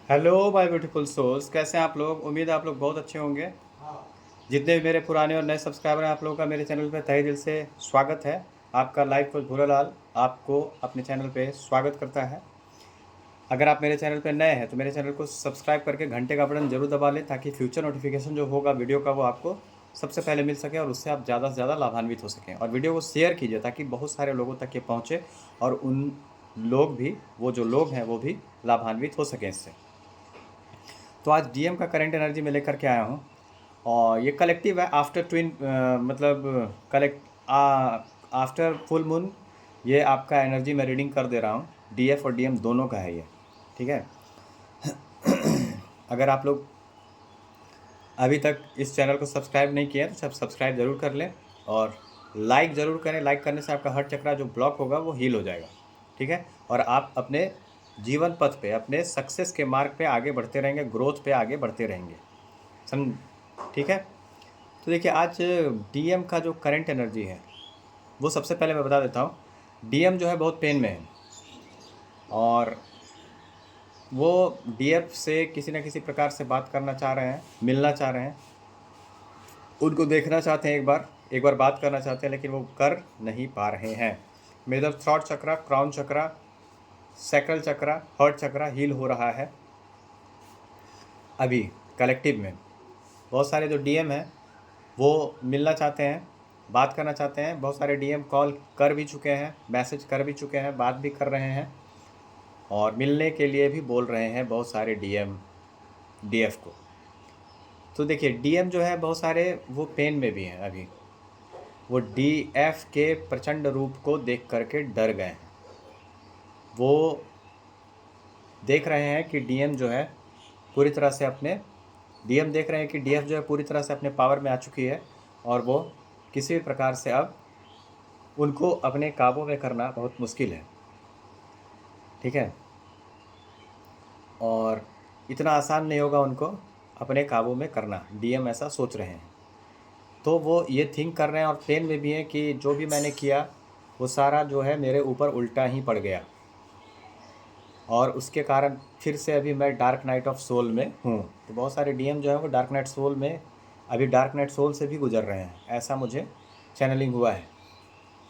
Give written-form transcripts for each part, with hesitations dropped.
Hello my beautiful souls, कैसे हैं आप लोग। उम्मीद है आप लोग बहुत अच्छे होंगे। जितने भी मेरे पुराने और नए सब्सक्राइबर हैं, आप लोगों का मेरे चैनल पे तहे दिल से स्वागत है। आपका लाइव कोच भूरालाल आपको अपने चैनल पे स्वागत करता है। अगर आप मेरे चैनल पे नए हैं तो मेरे चैनल को सब्सक्राइब करके घंटे का बटन जरूर दबा लें, ताकि फ्यूचर नोटिफिकेशन जो होगा वीडियो का वो आपको सबसे पहले मिल सके और उससे आप ज़्यादा से ज़्यादा लाभान्वित हो सकें। और वीडियो को शेयर कीजिए ताकि बहुत सारे लोगों तक ये पहुँचे और उन लोग भी, वो जो लोग हैं वो भी लाभान्वित हो सकें इससे। तो आज डीएम का करंट एनर्जी में लेकर के आया हूँ और ये कलेक्टिव है आफ्टर ट्विन, मतलब कलेक्ट आफ्टर फुल मून। ये आपका एनर्जी मैं रीडिंग कर दे रहा हूँ। डीएफ और डीएम दोनों का है ये, ठीक है। अगर आप लोग अभी तक इस चैनल को सब्सक्राइब नहीं किए हैं तो सब सब्सक्राइब ज़रूर कर लें और लाइक ज़रूर करें। लाइक करने से आपका हर चक्रा जो ब्लॉक होगा वो हील हो जाएगा, ठीक है। और आप अपने जीवन पथ पे, अपने सक्सेस के मार्ग पे आगे बढ़ते रहेंगे, ग्रोथ पे आगे बढ़ते रहेंगे, समझ, ठीक है। तो देखिए, आज डीएम का जो करंट एनर्जी है वो सबसे पहले मैं बता देता हूँ। डीएम जो है बहुत पेन में है और वो डीएफ से किसी न किसी प्रकार से बात करना चाह रहे हैं, मिलना चाह रहे हैं, उनको देखना चाहते हैं, एक बार बात करना चाहते हैं, लेकिन वो कर नहीं पा रहे हैं। मेरा थ्रॉट चक्रा, क्राउन चक्रा, सैक्रल चक्रा, हर्ट चक्रा हील हो रहा है अभी कलेक्टिव में। बहुत सारे जो डीएम हैं वो मिलना चाहते हैं, बात करना चाहते हैं। बहुत सारे डीएम कॉल कर भी चुके हैं, मैसेज कर भी चुके हैं, बात भी कर रहे हैं और मिलने के लिए भी बोल रहे हैं बहुत सारे डीएम डीएफ को। तो देखिए, डीएम जो है बहुत सारे वो पेन में भी हैं अभी। वो डीएफ के प्रचंड रूप को देख करके डर गए हैं। वो देख रहे हैं कि डीएम जो है पूरी तरह से अपने डीएम देख रहे हैं कि डीएफ जो है पूरी तरह से अपने पावर में आ चुकी है और वो किसी भी प्रकार से अब उनको अपने काबू में करना बहुत मुश्किल है, ठीक है। और इतना आसान नहीं होगा उनको अपने काबू में करना, डीएम ऐसा सोच रहे हैं। तो वो ये थिंक कर रहे हैं और पेन में भी हैं कि जो भी मैंने किया वो सारा जो है मेरे ऊपर उल्टा ही पड़ गया और उसके कारण फिर से अभी मैं डार्क नाइट ऑफ सोल में हूँ। तो बहुत सारे डीएम जो है वो डार्क नाइट सोल में, अभी डार्क नाइट सोल से भी गुजर रहे हैं, ऐसा मुझे चैनलिंग हुआ है।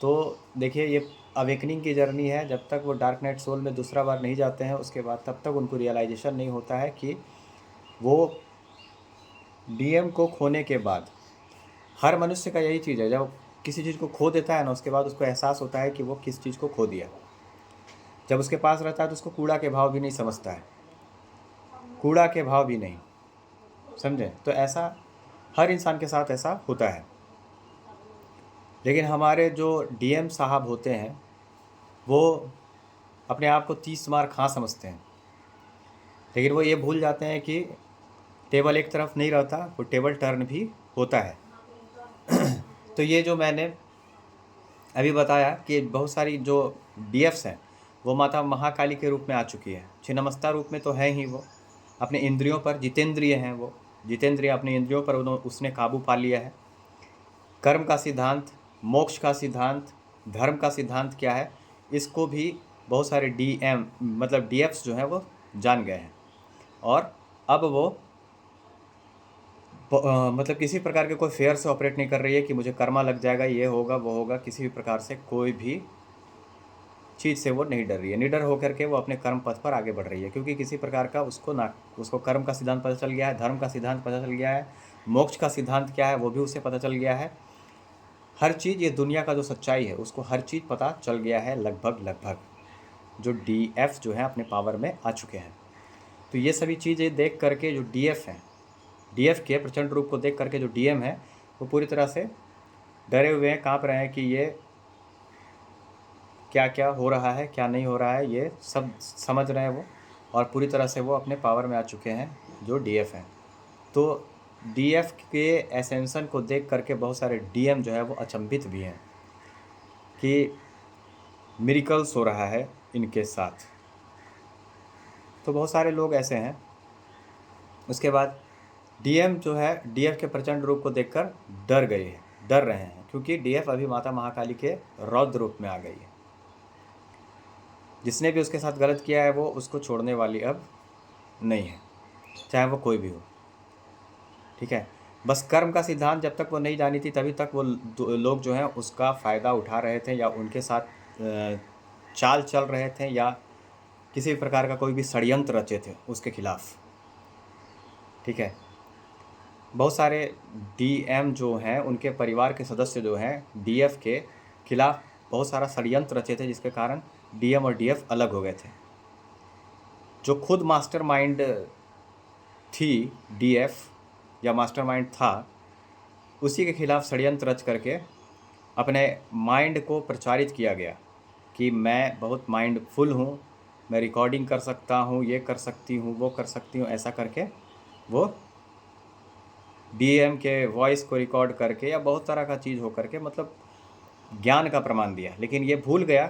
तो देखिए, ये अवेकनिंग की जर्नी है। जब तक वो डार्क नाइट सोल में दूसरा बार नहीं जाते हैं उसके बाद तब तक उनको रियलाइजेशन नहीं होता है कि वो डीएम को खोने के बाद, हर मनुष्य का यही चीज़ है, जब किसी चीज़ को खो देता है ना उसके बाद उसको एहसास होता है कि वो किस चीज़ को खो दिया। जब उसके पास रहता है तो उसको कूड़ा के भाव भी नहीं समझता है, कूड़ा के भाव भी नहीं, समझे। तो ऐसा हर इंसान के साथ ऐसा होता है। लेकिन हमारे जो डीएम साहब होते हैं वो अपने आप को 30 मार खा समझते हैं, लेकिन वो ये भूल जाते हैं कि टेबल एक तरफ नहीं रहता, वो टेबल टर्न भी होता है। तो ये जो मैंने अभी बताया कि बहुत सारी जो डीएफ्स हैं वो माता महाकाली के रूप में आ चुकी है। छिन्नमस्ता रूप में तो है ही वो, अपने इंद्रियों पर जितेंद्रिय हैं, वो जितेंद्रिय, अपने इंद्रियों पर उसने काबू पा लिया है। कर्म का सिद्धांत, मोक्ष का सिद्धांत, धर्म का सिद्धांत क्या है, इसको भी बहुत सारे डीएम मतलब डीएफ्स जो हैं वो जान गए हैं। और अब वो मतलब किसी प्रकार के कोई फेयर से ऑपरेट नहीं कर रही है कि मुझे कर्मा लग जाएगा, ये होगा वो होगा। किसी भी प्रकार से कोई भी चीज़ से वो नहीं डर रही है। निडर होकर के वो अपने कर्म पथ पर आगे बढ़ रही है, क्योंकि किसी प्रकार का उसको कर्म का सिद्धांत पता चल गया है, धर्म का सिद्धांत पता चल गया है, मोक्ष का सिद्धांत क्या है वो भी उसे पता चल गया है। हर चीज़, ये दुनिया का जो सच्चाई है उसको हर चीज़ पता चल गया है लगभग, जो डीएफ जो है अपने पावर में आ चुके हैं। तो ये सभी चीज़ें देख करके जो डीएफ हैं, डीएफ के प्रचंड रूप को देख करके जो डीएम है वो पूरी तरह से डरे हुए हैं, काँप रहे हैं कि ये क्या क्या हो रहा है, क्या नहीं हो रहा है, ये सब समझ रहे हैं वो। और पूरी तरह से वो अपने पावर में आ चुके हैं जो डीएफ हैं। तो डीएफ के एसेंशन को देख करके बहुत सारे डीएम जो है वो अचंभित भी हैं कि मिरेकल्स हो रहा है इनके साथ। तो बहुत सारे लोग ऐसे हैं। उसके बाद डीएम जो है डीएफ के प्रचंड रूप को देखकर डर रहे हैं, क्योंकि डीएफ अभी माता महाकाली के रौद्र रूप में आ गई है। जिसने भी उसके साथ गलत किया है वो उसको छोड़ने वाली अब नहीं है, चाहे वो कोई भी हो। ठीक है, बस कर्म का सिद्धांत जब तक वो नहीं जानी थी तभी तक वो लोग जो हैं उसका फ़ायदा उठा रहे थे, या उनके साथ चाल चल रहे थे, या किसी भी प्रकार का कोई भी षड्यंत्र रचे थे उसके खिलाफ। ठीक है, बहुत सारे डीएम जो हैं उनके परिवार के सदस्य जो हैं डीएफ के खिलाफ बहुत सारा षड्यंत्र रचे थे, जिसके कारण डीएम और डीएफ अलग हो गए थे। जो खुद मास्टरमाइंड थी डीएफ, या मास्टरमाइंड था, उसी के खिलाफ षड्यंत्र रच करके अपने माइंड को प्रचारित किया गया कि मैं बहुत माइंडफुल हूँ, मैं रिकॉर्डिंग कर सकता हूँ, ये कर सकती हूँ, वो कर सकती हूँ, ऐसा करके वो डीएम के वॉइस को रिकॉर्ड करके या बहुत तरह का चीज़ हो करके मतलब ज्ञान का प्रमाण दिया। लेकिन ये भूल गया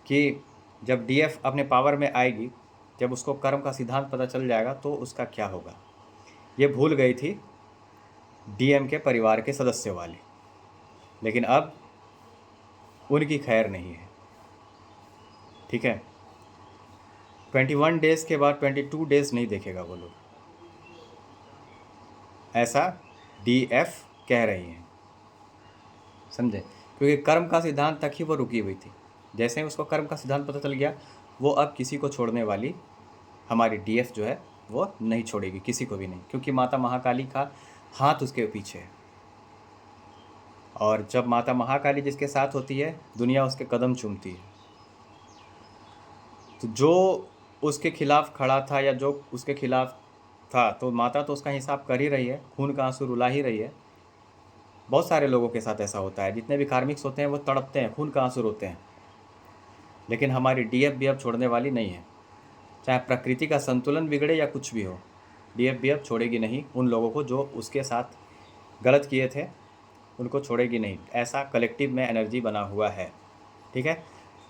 कि जब डीएफ अपने पावर में आएगी, जब उसको कर्म का सिद्धांत पता चल जाएगा तो उसका क्या होगा, ये भूल गई थी डीएम के परिवार के सदस्य वाले। लेकिन अब उनकी खैर नहीं है। ठीक है, 21 डेज़ के बाद 22 डेज़ नहीं देखेगा वो लोग, ऐसा डीएफ कह रही हैं। समझे, क्योंकि कर्म का सिद्धांत तक ही वो रुकी हुई थी। जैसे ही उसको कर्म का सिद्धांत पता चल गया, वो अब किसी को छोड़ने वाली हमारी डीएफ जो है वो नहीं छोड़ेगी, किसी को भी नहीं, क्योंकि माता महाकाली का हाथ उसके पीछे है। और जब माता महाकाली जिसके साथ होती है, दुनिया उसके कदम चूमती है। तो जो उसके खिलाफ खड़ा था या जो उसके खिलाफ था, तो माता तो उसका हिसाब कर ही रही है, खून का आंसू रुला ही रही है। बहुत सारे लोगों के साथ ऐसा होता है, जितने भी कार्मिक्स होते हैं वो तड़पते हैं, खून का आंसू रोते हैं। लेकिन हमारी डीएफ भी अब छोड़ने वाली नहीं है, चाहे प्रकृति का संतुलन बिगड़े या कुछ भी हो। डीएफ भी अब छोड़ेगी नहीं उन लोगों को जो उसके साथ गलत किए थे, उनको छोड़ेगी नहीं। ऐसा कलेक्टिव में एनर्जी बना हुआ है। ठीक है,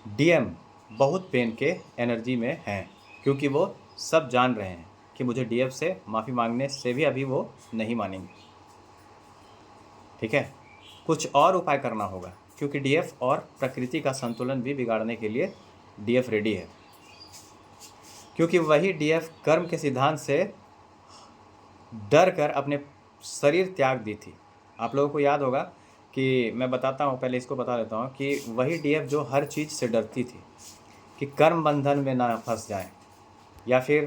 डीएम बहुत पेन के एनर्जी में हैं, क्योंकि वो सब जान रहे हैं कि मुझे डीएफ से माफ़ी मांगने से भी अभी वो नहीं मानेंगे। ठीक है, कुछ और उपाय करना होगा, क्योंकि डीएफ और प्रकृति का संतुलन भी बिगाड़ने के लिए डीएफ रेडी है। क्योंकि वही डीएफ कर्म के सिद्धांत से डर कर अपने शरीर त्याग दी थी। आप लोगों को याद होगा कि मैं बताता हूँ, पहले इसको बता देता हूँ कि वही डीएफ जो हर चीज़ से डरती थी कि कर्म बंधन में ना फंस जाए, या फिर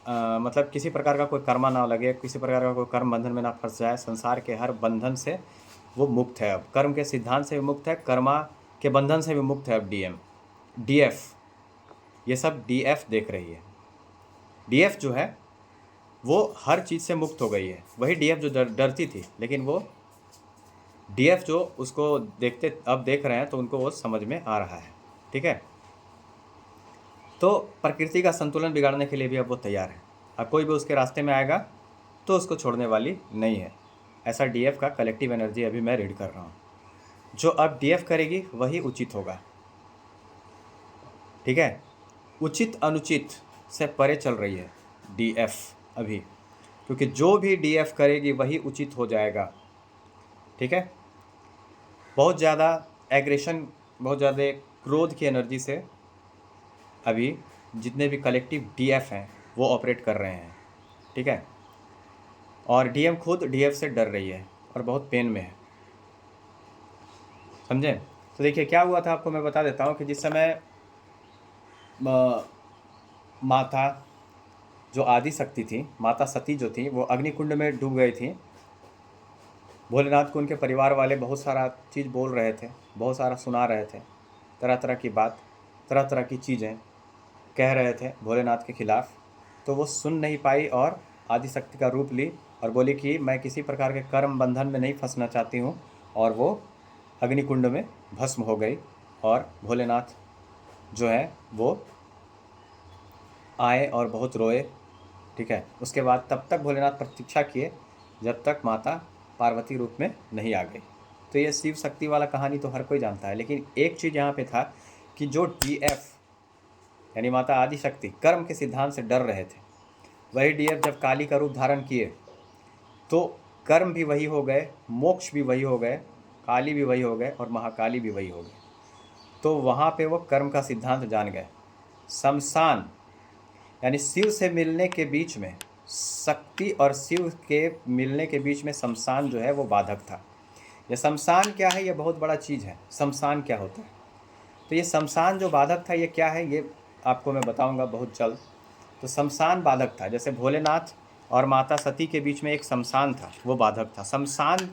मतलब किसी प्रकार का कोई कर्मा ना लगे, किसी प्रकार का कोई कर्म बंधन में ना फंस जाए। संसार के हर बंधन से वो मुक्त है, अब कर्म के सिद्धांत से भी मुक्त है, कर्मा के बंधन से भी मुक्त है अब डीएफ। ये सब डीएफ देख रही है। डीएफ जो है वो हर चीज़ से मुक्त हो गई है। वही डीएफ जो डरती थी, लेकिन वो डीएफ जो उसको देखते अब देख रहे हैं तो उनको वो समझ में आ रहा है। ठीक है, तो प्रकृति का संतुलन बिगाड़ने के लिए भी अब वो तैयार है। अब कोई भी उसके रास्ते में आएगा तो उसको छोड़ने वाली नहीं है। ऐसा डीएफ का कलेक्टिव एनर्जी अभी मैं रीड कर रहा हूँ। जो अब डीएफ करेगी वही उचित होगा। ठीक है, उचित अनुचित से परे चल रही है डीएफ अभी, क्योंकि जो भी डीएफ करेगी वही उचित हो जाएगा। ठीक है, बहुत ज़्यादा एग्रेशन, बहुत ज़्यादा क्रोध की एनर्जी से अभी जितने भी कलेक्टिव डीएफ हैं वो ऑपरेट कर रहे हैं। ठीक है, और डीएम खुद डीएफ से डर रही है और बहुत पेन में है। समझे, तो देखिए क्या हुआ था, आपको मैं बता देता हूँ कि जिस समय माता जो आदि शक्ति थी, माता सती जो थी, वो अग्निकुंड में डूब गई थी। भोलेनाथ को उनके परिवार वाले बहुत सारा चीज़ बोल रहे थे, बहुत सारा सुना रहे थे, तरह तरह की बात, तरह तरह की चीज़ें कह रहे थे भोलेनाथ के खिलाफ। तो वो सुन नहीं पाई और आदिशक्ति का रूप ली और बोली कि मैं किसी प्रकार के कर्म बंधन में नहीं फंसना चाहती हूँ, और वो अग्निकुंड में भस्म हो गई। और भोलेनाथ जो है वो आए और बहुत रोए। ठीक है, उसके बाद तब तक भोलेनाथ प्रतीक्षा किए जब तक माता पार्वती रूप में नहीं आ गई। तो ये शिव शक्ति वाला कहानी तो हर कोई जानता है, लेकिन एक चीज़ यहाँ पे था कि जो डीएफ यानी माता आदिशक्ति कर्म के सिद्धांत से डर रहे थे, वही डीएफ जब काली का रूप धारण किए तो कर्म भी वही हो गए, मोक्ष भी वही हो गए, काली भी वही हो गए और महाकाली भी वही हो गए। तो वहाँ पे वो कर्म का सिद्धांत जान गए। शमशान यानी शिव से मिलने के बीच में, शक्ति और शिव के मिलने के बीच में शमशान जो है वो बाधक था। ये शमशान क्या है, ये बहुत बड़ा चीज़ है। शमशान क्या होता है? तो ये शमशान जो बाधक था ये क्या है, ये आपको मैं बताऊंगा बहुत जल्द। तो शमशान बाधक था, जैसे भोलेनाथ और माता सती के बीच में एक शमशान था, वो बाधक था। शमशान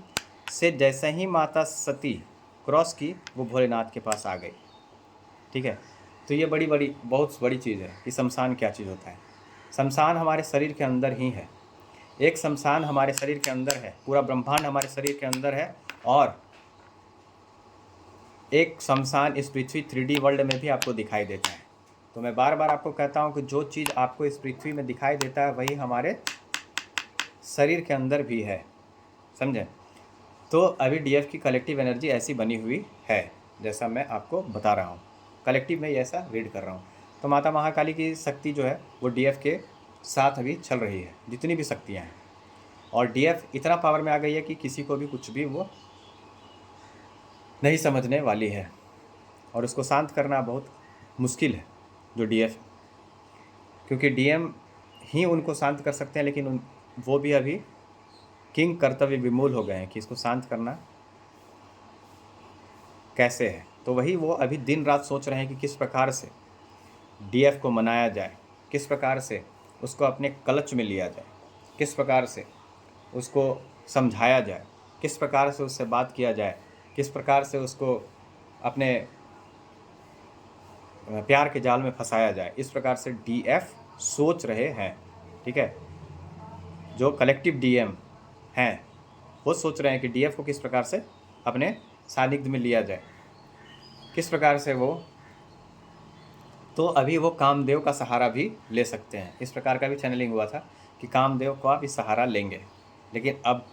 से जैसे ही माता सती क्रॉस की, वो भोलेनाथ के पास आ गई। ठीक है, तो ये बहुत बड़ी चीज़ है कि शमशान क्या चीज़ होता है। शमशान हमारे शरीर के अंदर ही है। एक शमशान हमारे शरीर के अंदर है, पूरा ब्रह्मांड हमारे शरीर के अंदर है, और एक शमशान इस पृथ्वी 3D वर्ल्ड में भी आपको दिखाई देता है। तो मैं बार बार आपको कहता हूँ कि जो चीज़ आपको इस पृथ्वी में दिखाई देता है वही हमारे शरीर के अंदर भी है, समझें। तो अभी डीएफ की कलेक्टिव एनर्जी ऐसी बनी हुई है जैसा मैं आपको बता रहा हूँ, कलेक्टिव में ऐसा रीड कर रहा हूँ। तो माता महाकाली की शक्ति जो है वो डीएफ के साथ अभी चल रही है, जितनी भी शक्तियाँ हैं। और डीएफ इतना पावर में आ गई है कि किसी को भी कुछ भी वो नहीं समझने वाली है, और उसको शांत करना बहुत मुश्किल है जो डीएफ, क्योंकि डीएम ही उनको शांत कर सकते हैं, लेकिन वो भी अभी किंग कर्तव्य विमूल हो गए हैं कि इसको शांत करना कैसे है। तो वही वो अभी दिन रात सोच रहे हैं कि किस प्रकार से डीएफ को मनाया जाए, किस प्रकार से उसको अपने क्लच में लिया जाए, किस प्रकार से उसको समझाया जाए, किस प्रकार से उससे बात किया जाए, किस प्रकार से उसको अपने प्यार के जाल में फंसाया जाए। इस प्रकार से डीएफ सोच रहे हैं। ठीक है, जो कलेक्टिव डीएम हैं वो सोच रहे हैं कि डीएफ को किस प्रकार से अपने सानिध्य में लिया जाए, किस प्रकार से वो, तो अभी वो कामदेव का सहारा भी ले सकते हैं। इस प्रकार का भी चैनलिंग हुआ था कि कामदेव का भी सहारा लेंगे, लेकिन अब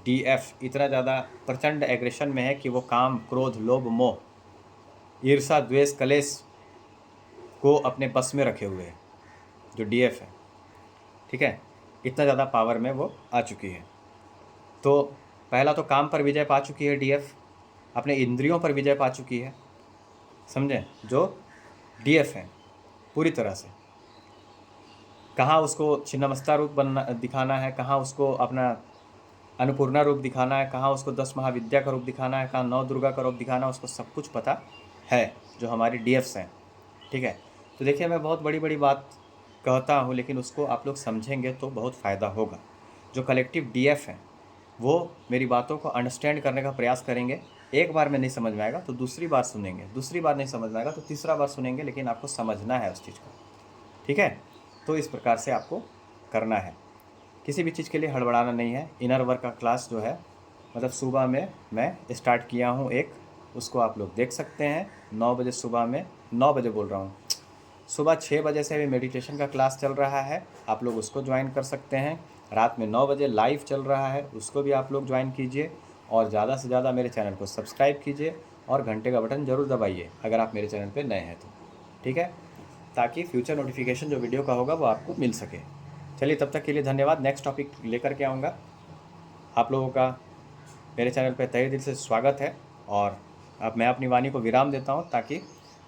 डीएफ इतना ज़्यादा प्रचंड एग्रेशन में है कि वो काम, क्रोध, लोभ, मोह, ईर्षा, द्वेष, कलेश को अपने बस में रखे हुए है जो डीएफ है। ठीक है, इतना ज़्यादा पावर में वो आ चुकी है। तो पहला तो काम पर विजय पा चुकी है डीएफ, अपने इंद्रियों पर विजय पा चुकी है, समझें। जो डीएफ है पूरी तरह से, कहाँ उसको छिन्नमस्ता रूप बनना दिखाना है, कहाँ उसको अपना अन्नपूर्णा रूप दिखाना है, कहाँ उसको 10 महाविद्या का रूप दिखाना है, कहाँ 9 दुर्गा का रूप दिखाना है, उसको सब कुछ पता है जो हमारी डीएफ्स हैं। ठीक है, तो देखिए मैं बहुत बड़ी बड़ी बात कहता हूँ, लेकिन उसको आप लोग समझेंगे तो बहुत फ़ायदा होगा। जो कलेक्टिव डीएफ हैं वो मेरी बातों को अंडरस्टैंड करने का प्रयास करेंगे। एक बार में नहीं समझ में आएगा तो दूसरी बार सुनेंगे, दूसरी बार नहीं समझ में आएगा तो तीसरा बार सुनेंगे, लेकिन आपको समझना है उस चीज़ को। ठीक है, तो इस प्रकार से आपको करना है, किसी भी चीज़ के लिए हड़बड़ाना नहीं है। इनर वर्क का क्लास जो है, मतलब सुबह में मैं स्टार्ट किया हूँ एक, उसको आप लोग देख सकते हैं 9 बजे सुबह में, 9 बजे बोल रहा हूँ, सुबह 6 बजे से अभी मेडिटेशन का क्लास चल रहा है, आप लोग उसको ज्वाइन कर सकते हैं। रात में 9 बजे लाइव चल रहा है, उसको भी आप लोग ज्वाइन कीजिए, और ज़्यादा से ज़्यादा मेरे चैनल को सब्सक्राइब कीजिए और घंटे का बटन ज़रूर दबाइए अगर आप मेरे चैनल पर नए हैं तो। ठीक है, ताकि फ्यूचर नोटिफिकेशन जो वीडियो का होगा वो आपको मिल सके। चलिए, तब तक के लिए धन्यवाद। नेक्स्ट टॉपिक लेकर के आऊँगा। आप लोगों का मेरे चैनल पर तहे दिल से स्वागत है, और अब मैं अपनी वाणी को विराम देता हूँ ताकि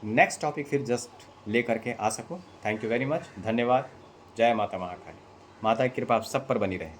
नेक्स्ट टॉपिक फिर जस्ट ले करके आ सकूँ। थैंक यू वेरी मच, धन्यवाद। जय माता महाकाली। माता की कृपा आप सब पर बनी रहे।